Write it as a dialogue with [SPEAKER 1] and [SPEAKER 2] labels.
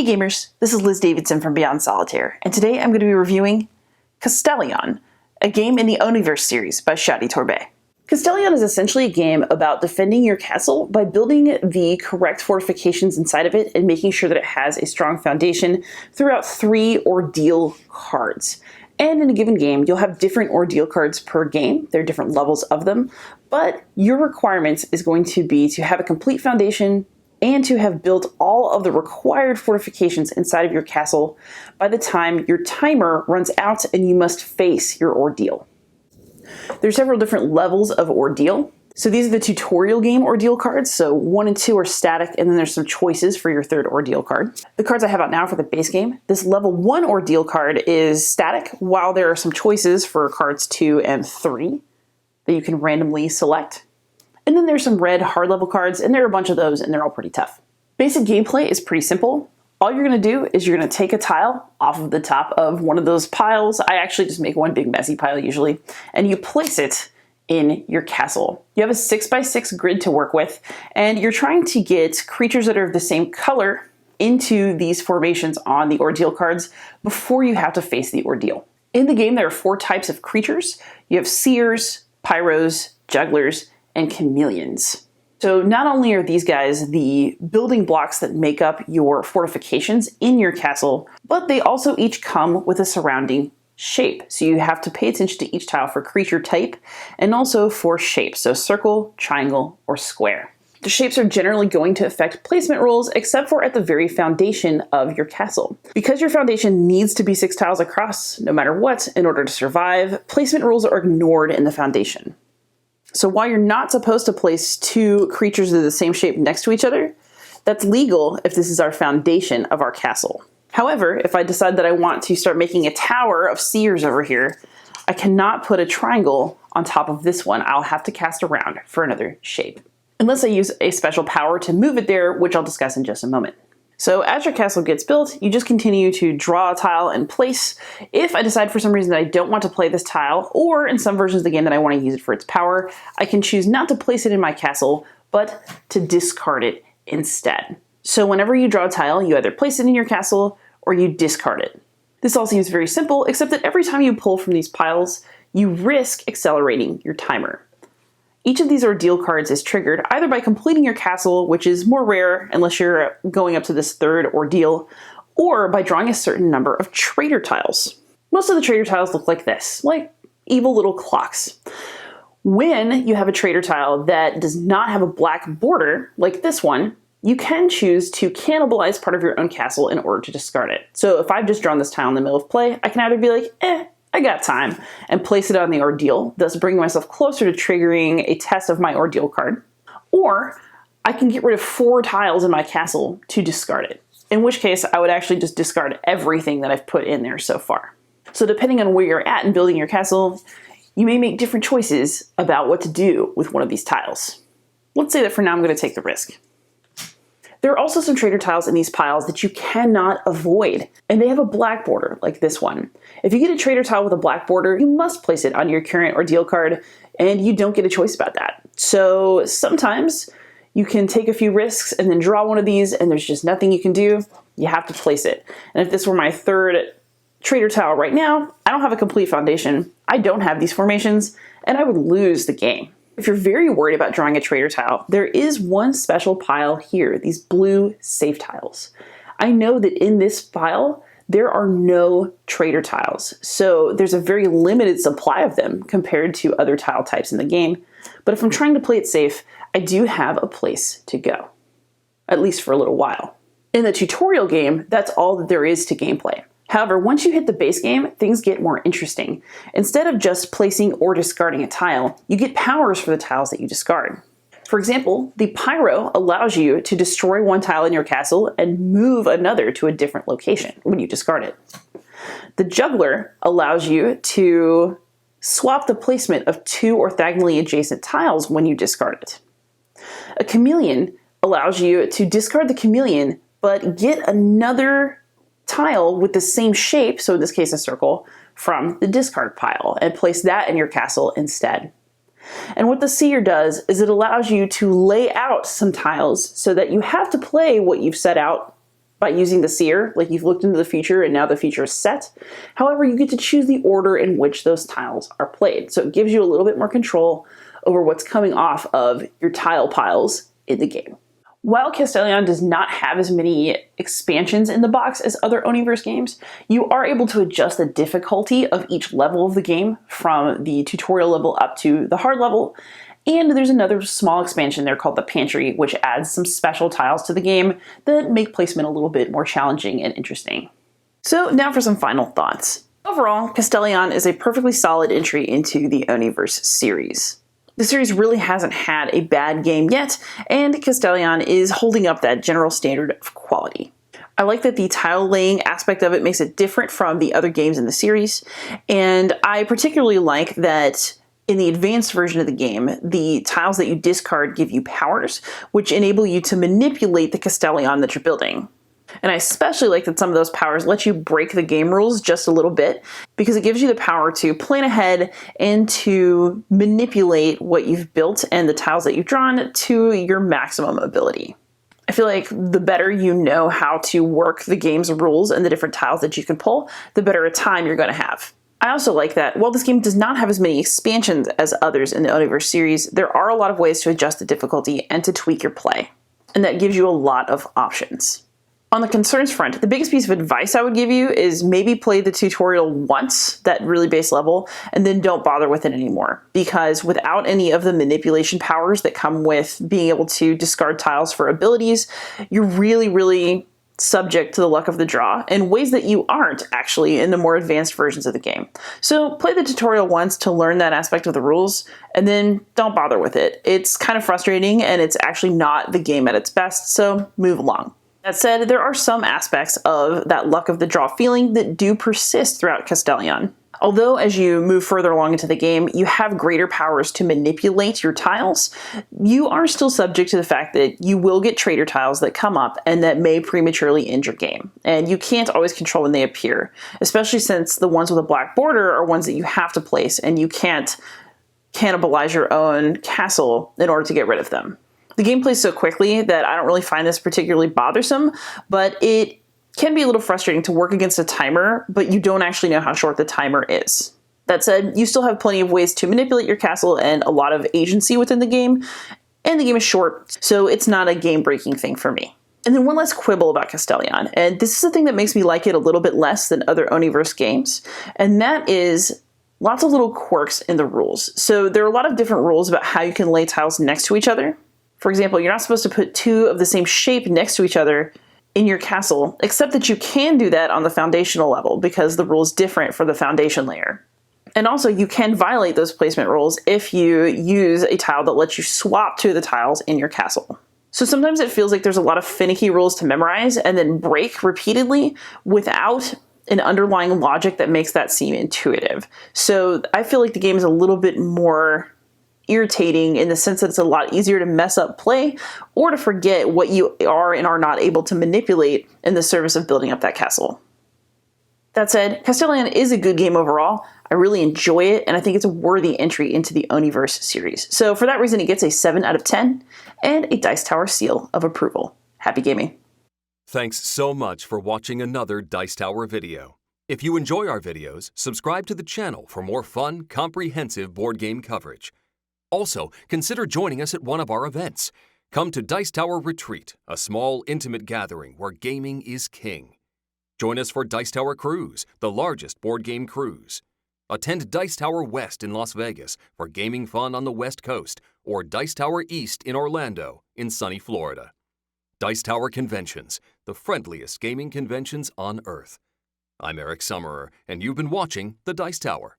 [SPEAKER 1] Hey gamers, this is Liz Davidson from Beyond Solitaire, and today I'm going to be reviewing Castellion, a game in the Oniverse series by Shadi Torbey. Castellion is essentially a game about defending your castle by building the correct fortifications inside of it and making sure that it has a strong foundation throughout 3 ordeal cards. And in a given game, you'll have different ordeal cards per game. There are different levels of them, but your requirements is going to be to have a complete foundation and to have built all of the required fortifications inside of your castle by the time your timer runs out and you must face your ordeal. There's several different levels of ordeal. So these are the tutorial game ordeal cards. So 1 and 2 are static, and then there's some choices for your 3rd ordeal card. The cards I have out now for the base game, this level 1 ordeal card is static, while there are some choices for cards 2 and 3 that you can randomly select. And then there's some red hard level cards, and there are a bunch of those, and they're all pretty tough. Basic gameplay is pretty simple. All you're going to do is you're going to take a tile off of the top of one of those piles. I actually just make one big messy pile usually, and you place it in your castle. You have a 6x6 grid to work with, and you're trying to get creatures that are of the same color into these formations on the ordeal cards before you have to face the ordeal. In the game, there are 4 types of creatures. You have seers, pyros, jugglers, and chameleons. So not only are these guys the building blocks that make up your fortifications in your castle, but they also each come with a surrounding shape. So you have to pay attention to each tile for creature type and also for shape. So circle, triangle, or square. The shapes are generally going to affect placement rules, except for at the very foundation of your castle. Because your foundation needs to be 6 tiles across, no matter what, in order to survive, placement rules are ignored in the foundation. So while you're not supposed to place 2 creatures of the same shape next to each other, that's legal if this is our foundation of our castle. However, if I decide that I want to start making a tower of seers over here, I cannot put a triangle on top of this one. I'll have to cast around for another shape. Unless I use a special power to move it there, which I'll discuss in just a moment. So as your castle gets built, you just continue to draw a tile in place. If I decide for some reason that I don't want to play this tile, or in some versions of the game that I want to use it for its power, I can choose not to place it in my castle, but to discard it instead. So whenever you draw a tile, you either place it in your castle or you discard it. This all seems very simple, except that every time you pull from these piles, you risk accelerating your timer. Each of these ordeal cards is triggered either by completing your castle, which is more rare unless you're going up to this 3rd ordeal, or by drawing a certain number of traitor tiles. Most of the traitor tiles look like this, like evil little clocks. When you have a traitor tile that does not have a black border, like this one, you can choose to cannibalize part of your own castle in order to discard it. So if I've just drawn this tile in the middle of play, I can either be like, I got time, and place it on the ordeal, thus bringing myself closer to triggering a test of my ordeal card. Or I can get rid of 4 tiles in my castle to discard it, in which case I would actually just discard everything that I've put in there so far. So depending on where you're at in building your castle, you may make different choices about what to do with one of these tiles. Let's say that for now I'm going to take the risk. There are also some traitor tiles in these piles that you cannot avoid, and they have a black border, like this one. If you get a traitor tile with a black border, you must place it on your current ordeal card, and you don't get a choice about that. So sometimes you can take a few risks and then draw one of these, and there's just nothing you can do. You have to place it. And if this were my 3rd traitor tile right now, I don't have a complete foundation, I don't have these formations, and I would lose the game. If you're very worried about drawing a traitor tile, there is one special pile here, these blue safe tiles. I know that in this pile, there are no traitor tiles, so there's a very limited supply of them compared to other tile types in the game. But if I'm trying to play it safe, I do have a place to go, at least for a little while. In the tutorial game, that's all that there is to gameplay. However, once you hit the base game, things get more interesting. Instead of just placing or discarding a tile, you get powers for the tiles that you discard. For example, the Pyro allows you to destroy one tile in your castle and move another to a different location when you discard it. The Juggler allows you to swap the placement of 2 orthogonally adjacent tiles when you discard it. A Chameleon allows you to discard the Chameleon, but get another tile with the same shape, so in this case a circle, from the discard pile and place that in your castle instead. And what the seer does is it allows you to lay out some tiles so that you have to play what you've set out by using the seer, like you've looked into the future and now the future is set. However, you get to choose the order in which those tiles are played. So it gives you a little bit more control over what's coming off of your tile piles in the game. While Castellion does not have as many expansions in the box as other Oniverse games, you are able to adjust the difficulty of each level of the game from the tutorial level up to the hard level. And there's another small expansion there called the Pantry, which adds some special tiles to the game that make placement a little bit more challenging and interesting. So now for some final thoughts. Overall, Castellion is a perfectly solid entry into the Oniverse series. The series really hasn't had a bad game yet, and Castellion is holding up that general standard of quality. I like that the tile laying aspect of it makes it different from the other games in the series, and I particularly like that in the advanced version of the game, the tiles that you discard give you powers, which enable you to manipulate the Castellion that you're building. And I especially like that some of those powers let you break the game rules just a little bit, because it gives you the power to plan ahead and to manipulate what you've built and the tiles that you've drawn to your maximum ability. I feel like the better you know how to work the game's rules and the different tiles that you can pull, the better a time you're going to have. I also like that while this game does not have as many expansions as others in the Oniverse series, there are a lot of ways to adjust the difficulty and to tweak your play. And that gives you a lot of options. On the concerns front, the biggest piece of advice I would give you is maybe play the tutorial once, that really base level, and then don't bother with it anymore. Because without any of the manipulation powers that come with being able to discard tiles for abilities, you're really subject to the luck of the draw in ways that you aren't actually in the more advanced versions of the game. So play the tutorial once to learn that aspect of the rules, and then don't bother with it. It's kind of frustrating, and it's actually not the game at its best, so move along. That said, there are some aspects of that luck of the draw feeling that do persist throughout Castellion. Although as you move further along into the game, you have greater powers to manipulate your tiles, you are still subject to the fact that you will get traitor tiles that come up and that may prematurely end your game. And you can't always control when they appear, especially since the ones with a black border are ones that you have to place and you can't cannibalize your own castle in order to get rid of them. The game plays so quickly that I don't really find this particularly bothersome, but it can be a little frustrating to work against a timer, but you don't actually know how short the timer is. That said, you still have plenty of ways to manipulate your castle and a lot of agency within the game, and the game is short, so it's not a game-breaking thing for me. And then one last quibble about Castellion, and this is the thing that makes me like it a little bit less than other Oniverse games, and that is lots of little quirks in the rules. So there are a lot of different rules about how you can lay tiles next to each other. For example, you're not supposed to put two of the same shape next to each other in your castle, except that you can do that on the foundational level because the rule is different for the foundation layer. And also, you can violate those placement rules if you use a tile that lets you swap two of the tiles in your castle. So sometimes it feels like there's a lot of finicky rules to memorize and then break repeatedly without an underlying logic that makes that seem intuitive. So I feel like the game is a little bit more irritating in the sense that it's a lot easier to mess up play or to forget what you are and are not able to manipulate in the service of building up that castle. That said, Castellion is a good game overall. I really enjoy it, and I think it's a worthy entry into the Oniverse series. So for that reason, it gets a 7 out of 10 and a Dice Tower seal of approval. Happy gaming.
[SPEAKER 2] Thanks so much for watching another Dice Tower video. If you enjoy our videos, subscribe to the channel for more fun, comprehensive board game coverage. Also, consider joining us at one of our events. Come to Dice Tower Retreat, a small, intimate gathering where gaming is king. Join us for Dice Tower Cruise, the largest board game cruise. Attend Dice Tower West in Las Vegas for gaming fun on the West Coast, or Dice Tower East in Orlando in sunny Florida. Dice Tower Conventions, the friendliest gaming conventions on Earth. I'm Eric Summerer, and you've been watching The Dice Tower.